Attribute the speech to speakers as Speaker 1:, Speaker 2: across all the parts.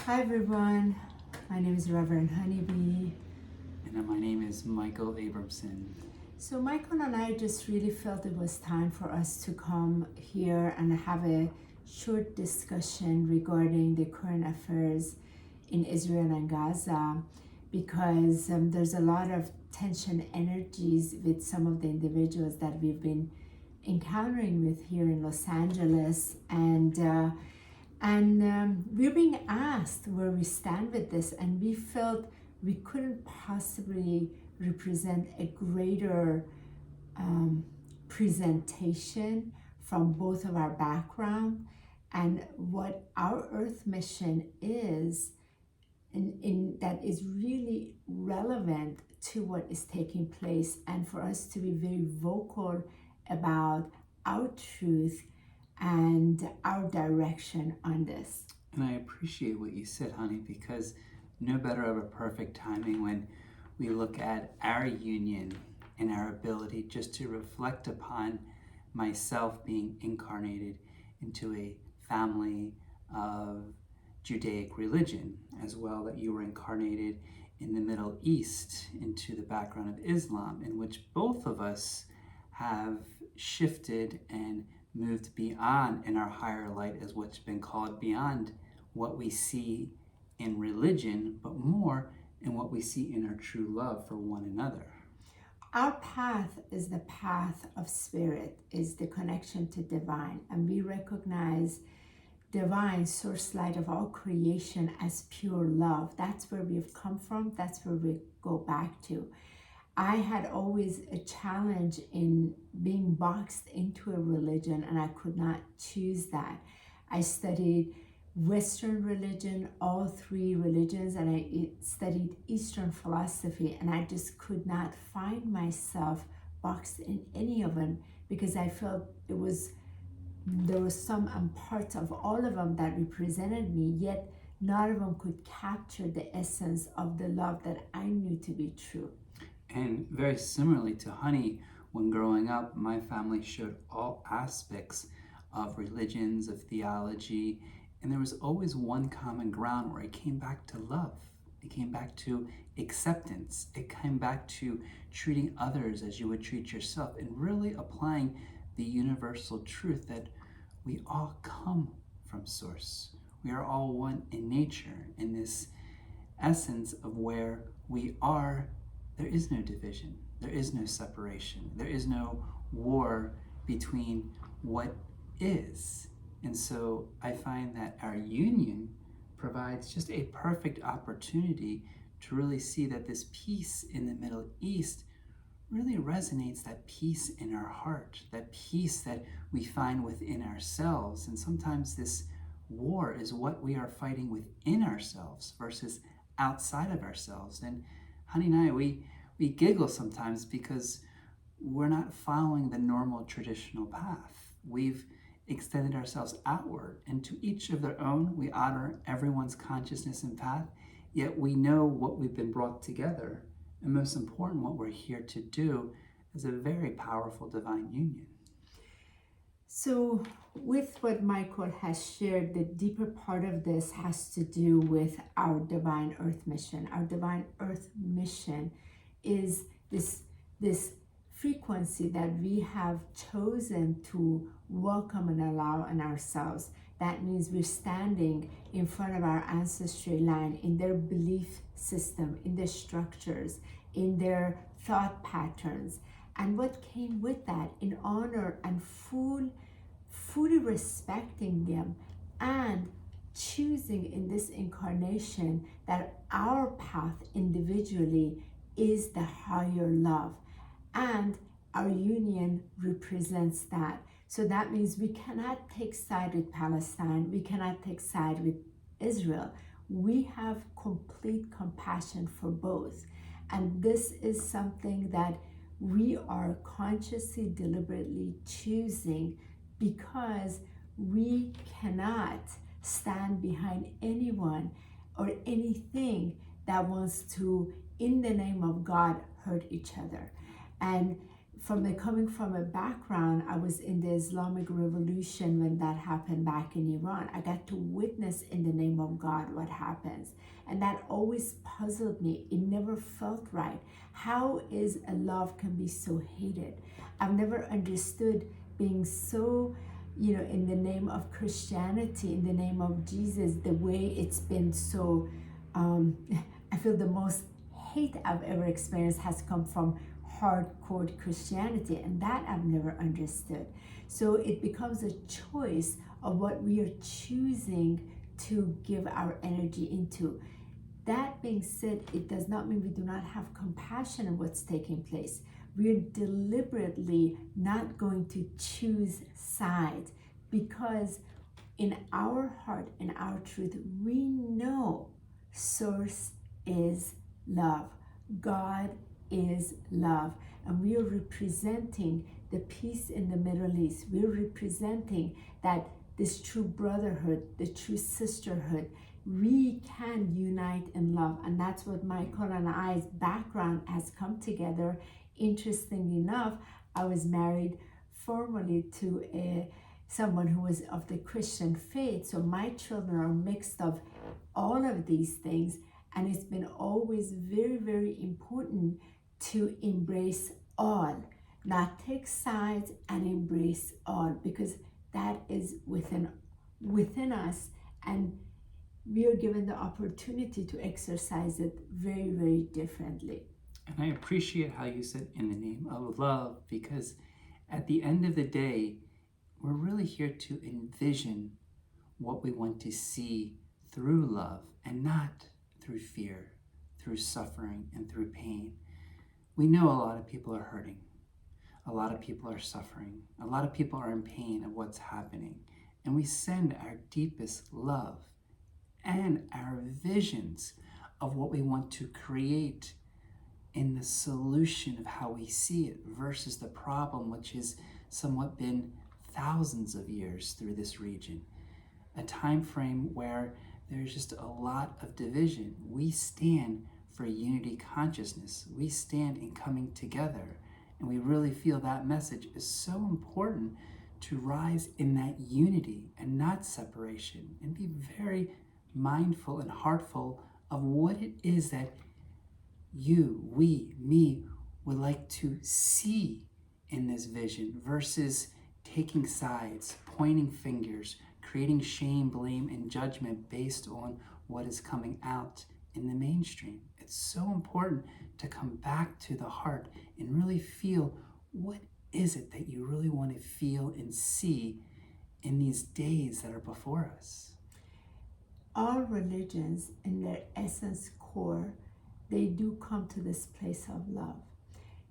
Speaker 1: Hi everyone, my name is Reverend Honeybee.
Speaker 2: And my name is Michael Abramson.
Speaker 1: So Michael and I just really felt it was time for us to come here and have a short discussion regarding the current affairs in Israel and Gaza, because there's a lot of tension energies with some of the individuals that we've been encountering with here in Los Angeles, and we're being asked where we stand with this, and we felt we couldn't possibly represent a greater presentation from both of our background and what our Earth mission is, in that is really relevant to what is taking place, and for us to be very vocal about our truth and our direction on this.
Speaker 2: And I appreciate what you said, honey, because no better of a perfect timing when we look at our union and our ability just to reflect upon myself being incarnated into a family of Judaic religion, as well that you were incarnated in the Middle East into the background of Islam, in which both of us have shifted and moved beyond in our higher light, as what's been called beyond what we see in religion, but more in what we see in our true love for one another.
Speaker 1: Our path is the path of spirit, is the connection to divine, and we recognize divine source light of all creation as pure love. That's where we've come from, that's where we go back to. I had always a challenge in being boxed into a religion, and I could not choose that. I studied Western religion, all three religions, and I studied Eastern philosophy, and I just could not find myself boxed in any of them, because I felt there was some parts of all of them that represented me, yet none of them could capture the essence of the love that I knew to be true.
Speaker 2: And very similarly to Honey, when growing up, my family showed all aspects of religions, of theology, and there was always one common ground where it came back to love. It came back to acceptance. It came back to treating others as you would treat yourself, and really applying the universal truth that we all come from Source. We are all one in nature, in this essence of where we are. There is no division, there is no separation, there is no war between what is. And so I find that our union provides just a perfect opportunity to really see that this peace in the Middle East really resonates, that peace in our heart, that peace that we find within ourselves. And sometimes this war is what we are fighting within ourselves versus outside of ourselves. And Honey and I, we giggle sometimes because we're not following the normal traditional path. We've extended ourselves outward, and to each of their own, we honor everyone's consciousness and path, yet we know what we've been brought together, and most important, what we're here to do is a very powerful divine union.
Speaker 1: So with what Michael has shared, the deeper part of this has to do with our divine earth mission. Our divine earth mission is this frequency that we have chosen to welcome and allow in ourselves. That means we're standing in front of our ancestry line, in their belief system, in their structures, in their thought patterns, and what came with that, in honor and fully respecting them, and choosing in this incarnation that our path individually is the higher love, and our union represents that. So that means we cannot take side with Palestine, we cannot take side with Israel. We have complete compassion for both, and this is something that we are consciously, deliberately choosing, because we cannot stand behind anyone or anything that wants to, in the name of God, hurt each other. And coming from a background, I was in the Islamic Revolution when that happened back in Iran. I got to witness in the name of God what happens. And that always puzzled me. It never felt right. How is a love can be so hated? I've never understood being so, in the name of Christianity, in the name of Jesus, the way it's been so, I feel the most hate I've ever experienced has come from hardcore Christianity, and that I've never understood. So it becomes a choice of what we are choosing to give our energy into. That being said, it does not mean we do not have compassion of what's taking place. We're deliberately not going to choose sides, because in our heart, in our truth, we know Source is love. God is love. And we are representing the peace in the Middle East. We're representing that this true brotherhood, the true sisterhood, we can unite in love. And that's what Michael and I's background has come together. Interestingly enough, I was married formally to someone who was of the Christian faith. So my children are mixed of all of these things. And it's been always very, very important to embrace all, not take sides, and embrace all, because that is within us, and we are given the opportunity to exercise it very, very differently.
Speaker 2: And I appreciate how you said in the name of love, because at the end of the day, we're really here to envision what we want to see through love, and not through fear, through suffering, and through pain. We know a lot of people are hurting. A lot of people are suffering. A lot of people are in pain of what's happening. And we send our deepest love and our visions of what we want to create in the solution of how we see it versus the problem, which has somewhat been thousands of years through this region. A time frame where there's just a lot of division. We stand for unity consciousness. We stand in coming together. And we really feel that message is so important to rise in that unity and not separation, and be very mindful and heartful of what it is that you, we, me would like to see in this vision versus taking sides, pointing fingers, creating shame, blame, and judgment based on what is coming out in the mainstream. It's so important to come back to the heart and really feel, what is it that you really want to feel and see in these days that are before us?
Speaker 1: All religions, in their essence core, they do come to this place of love.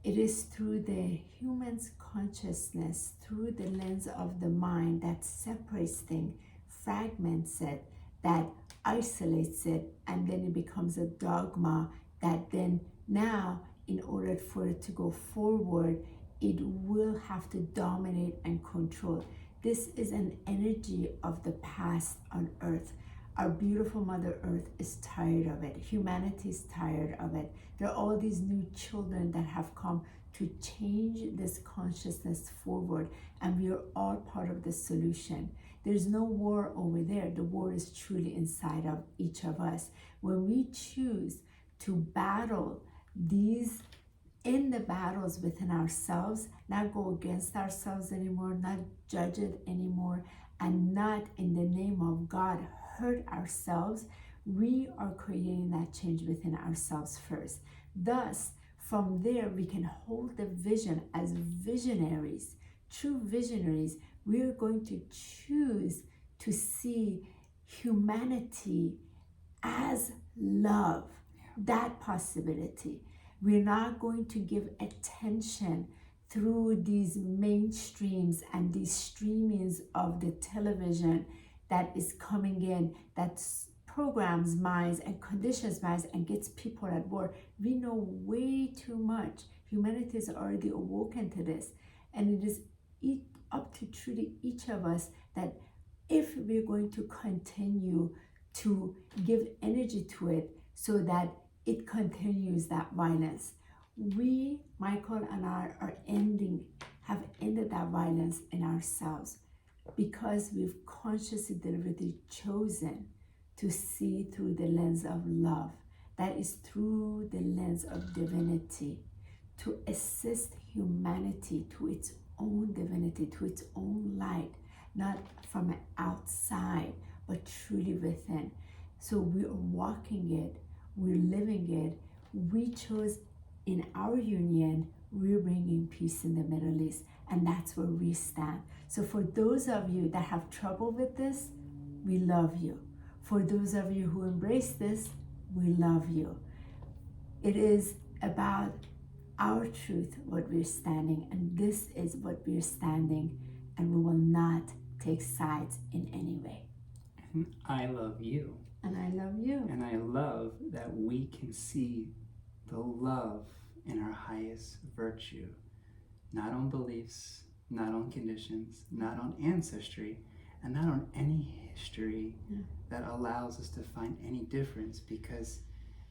Speaker 1: It is through the human's consciousness, through the lens of the mind, that separates things, fragments it, that isolates it, and then it becomes a dogma that then now, in order for it to go forward, it will have to dominate and control. This is an energy of the past on earth. Our beautiful Mother Earth is tired of it. Humanity is tired of it. There are all these new children that have come to change this consciousness forward, and we are all part of the solution. There's no war over there. The war is truly inside of each of us. When we choose to battle these in the battles within ourselves, not go against ourselves anymore, not judge it anymore, and not in the name of God hurt ourselves, we are creating that change within ourselves first. Thus, from there, we can hold the vision as visionaries, true visionaries. We are going to choose to see humanity as love, that possibility. We're not going to give attention through these mainstreams and these streamings of the television that is coming in, that programs minds and conditions minds and gets people at war. We know way too much. Humanity is already awoken to this, and it is up to truly each of us that if we're going to continue to give energy to it so that it continues that violence, We, Michael and I, have ended that violence in ourselves because we've consciously, deliberately chosen to see through the lens of love. That is through the lens of divinity, to assist humanity to its own divinity, to its own light, not from outside, but truly within. So we are walking it, we're living it. We chose in our union, we're bringing peace in the Middle East, and that's where we stand. So for those of you that have trouble with this, we love you. For those of you who embrace this, we love you. It is about our truth, what we're standing, and this is what we're standing, and we will not take sides in any way.
Speaker 2: And I love you.
Speaker 1: And I love you.
Speaker 2: And I love that we can see the love in our highest virtue, not on beliefs, not on conditions, not on ancestry, and not on any history that allows us to find any difference, because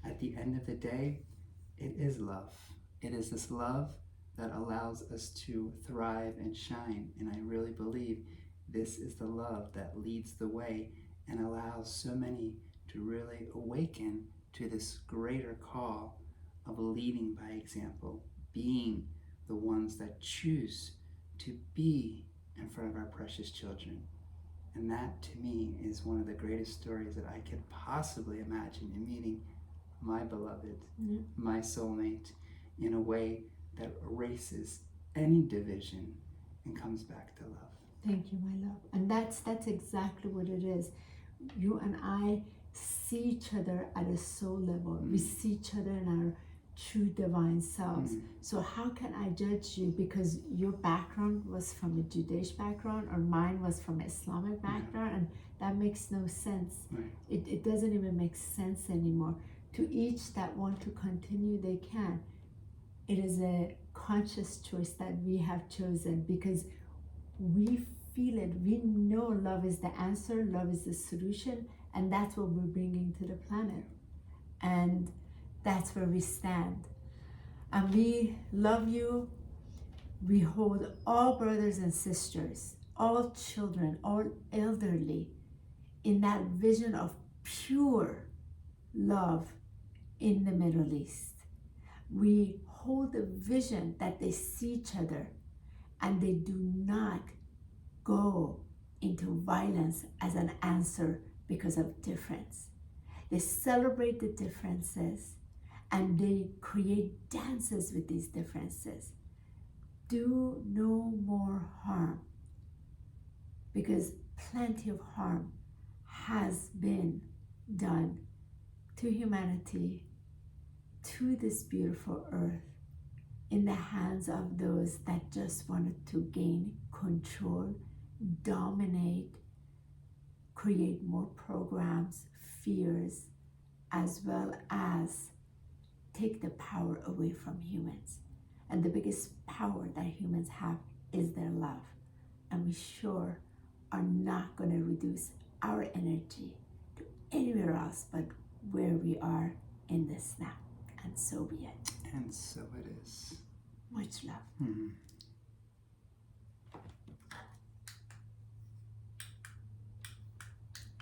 Speaker 2: at the end of the day, it is love. It is this love that allows us to thrive and shine, and I really believe this is the love that leads the way and allows so many to really awaken to this greater call of leading by example, being the ones that choose to be in front of our precious children. And that, to me, is one of the greatest stories that I could possibly imagine in meeting my beloved, my soulmate, in a way that erases any division and comes back to love.
Speaker 1: Thank you, my love. And that's exactly what it is. You and I see each other at a soul level. We see each other in our true divine selves. So how can I judge you because your background was from a Jewish background or mine was from an Islamic background? And that makes no sense. It doesn't even make sense anymore. To each that want to continue, they can. It is a conscious choice that we have chosen because we feel it. We know love is the answer, love is the solution, and that's what we're bringing to the planet. And that's where we stand. And we love you. We hold all brothers and sisters, all children, all elderly in that vision of pure love in the Middle East. We hold the vision that they see each other and they do not go into violence as an answer because of difference. They celebrate the differences and they create dances with these differences. Do no more harm, because plenty of harm has been done to humanity, to this beautiful earth, in the hands of those that just wanted to gain control, dominate, create more programs, fears, as well as take the power away from humans. And the biggest power that humans have is their love. And we sure are not going to reduce our energy to anywhere else but where we are in this now. And so be it.
Speaker 2: And so it is.
Speaker 1: Much love.
Speaker 2: Mm-hmm.